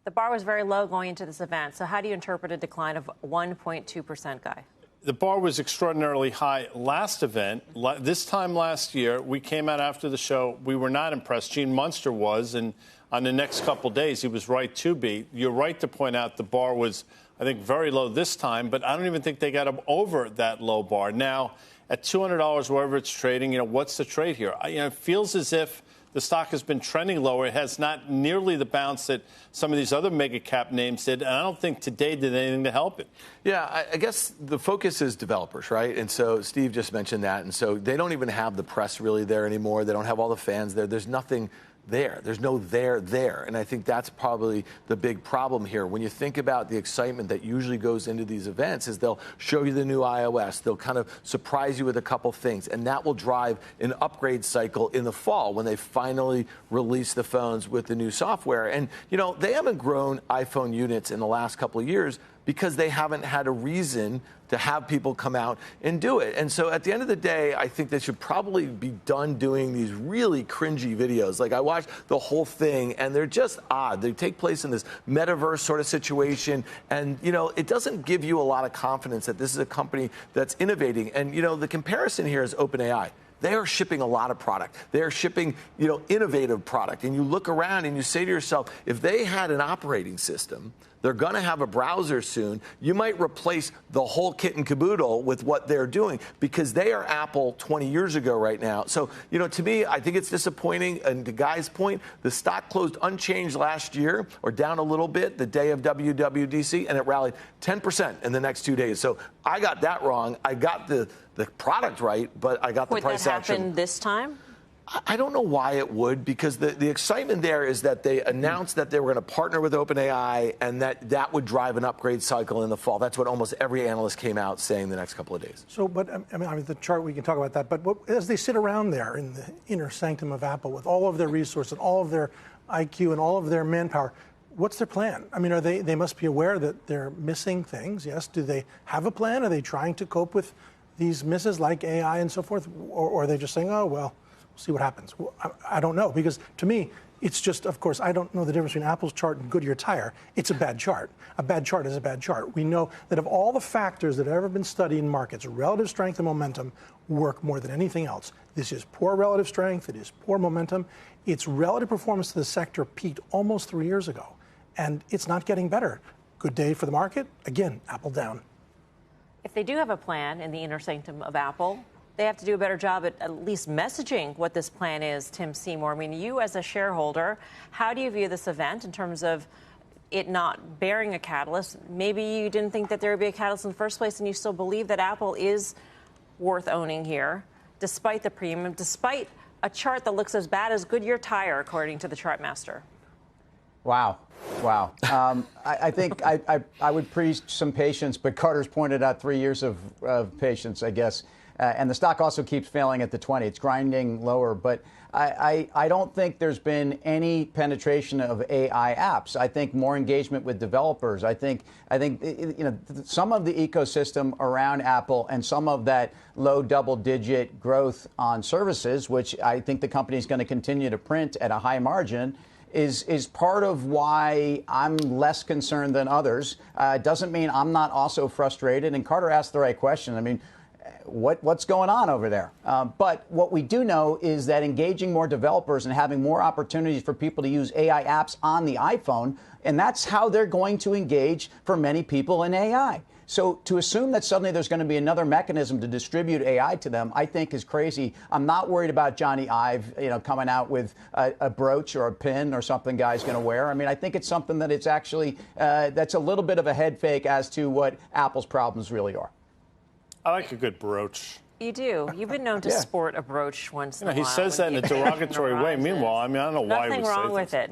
The bar was very low going into this event. So how do you interpret a decline of 1.2%, Guy? The bar was extraordinarily high last event. This time last year, we came out after the show. We were not impressed. Gene Munster was, and on the next couple days, he was right to be. You're right to point out the bar was, I think, very low this time, but I don't even think they got up over that low bar. Now, at $200, wherever it's trading, what's the trade here? It feels as if the stock has been trending lower. It has not nearly the bounce that some of these other mega cap names did. And I don't think today did anything to help it. Yeah, I guess the focus is developers, right? And so Steve just mentioned that. And so they don't even have the press really there anymore. They don't have all the fans there. There's nothing there. There's no there. And I think that's probably the big problem here. When you think about the excitement that usually goes into these events is they'll show you the new iOS. They'll kind of surprise you with a couple things. And that will drive an upgrade cycle in the fall when they finally release the phones with the new software. And, they haven't grown iPhone units in the last couple of years because they haven't had a reason to have people come out and do it. And so at the end of the day, I think they should probably be done doing these really cringy videos. Like I watched the whole thing and they're just odd. They take place in this metaverse sort of situation. And, it doesn't give you a lot of confidence that this is a company that's innovating. And, the comparison here is OpenAI. They are shipping a lot of product. They are shipping, innovative product. And you look around and you say to yourself, if they had an operating system, they're going to have a browser soon. You might replace the whole kit and caboodle with what they're doing because they are Apple 20 years ago right now. So, to me, I think it's disappointing. And to Guy's point, the stock closed unchanged last year or down a little bit the day of WWDC, and it rallied 10% in the next 2 days. So I got that wrong. I got the product right, but I got the price action. Would that happen this time? I don't know why it would, because the excitement there is that they announced that they were going to partner with OpenAI and that would drive an upgrade cycle in the fall. That's what almost every analyst came out saying the next couple of days. So, but I mean, the chart, we can talk about that. But as they sit around there in the inner sanctum of Apple with all of their resources and all of their IQ and all of their manpower, what's their plan? I mean, they must be aware that they're missing things. Yes. Do they have a plan? Are they trying to cope with these misses like AI and so forth? Or are they just saying, oh, well, see what happens? Well, I don't know, because to me, it's just, of course, I don't know the difference between Apple's chart and Goodyear Tire. It's a bad chart. A bad chart is a bad chart. We know that of all the factors that have ever been studied in markets, relative strength and momentum work more than anything else. This is poor relative strength. It is poor momentum. Its relative performance to the sector peaked almost 3 years ago, and it's not getting better. Good day for the market. Again, Apple down. If they do have a plan in the inner sanctum of Apple, they have to do a better job at least messaging what this plan is, Tim Seymour. I mean, you as a shareholder, how do you view this event in terms of it not bearing a catalyst? Maybe you didn't think that there would be a catalyst in the first place, and you still believe that Apple is worth owning here, despite the premium, despite a chart that looks as bad as Goodyear Tire, according to the chart master. Wow. I think I would preach some patience, but Carter's pointed out 3 years of patience, I guess. And the stock also keeps failing at the 20. It's grinding lower. But I don't think there's been any penetration of AI apps. I think more engagement with developers. I think some of the ecosystem around Apple and some of that low double-digit growth on services, which I think the company is going to continue to print at a high margin, is part of why I'm less concerned than others. It doesn't mean I'm not also frustrated. And Carter asked the right question. I mean, what's going on over there? But what we do know is that engaging more developers and having more opportunities for people to use AI apps on the iPhone, and that's how they're going to engage for many people in AI. So to assume that suddenly there's going to be another mechanism to distribute AI to them, I think is crazy. I'm not worried about Johnny Ive, coming out with a brooch or a pin or something Guy's going to wear. I mean, I think it's something that it's actually, that's a little bit of a head fake as to what Apple's problems really are. I like a good brooch. You do. You've been known to sport a brooch once in a while. He says that in a derogatory way. Meanwhile, I mean, I don't know why he would say Nothing wrong this. with it.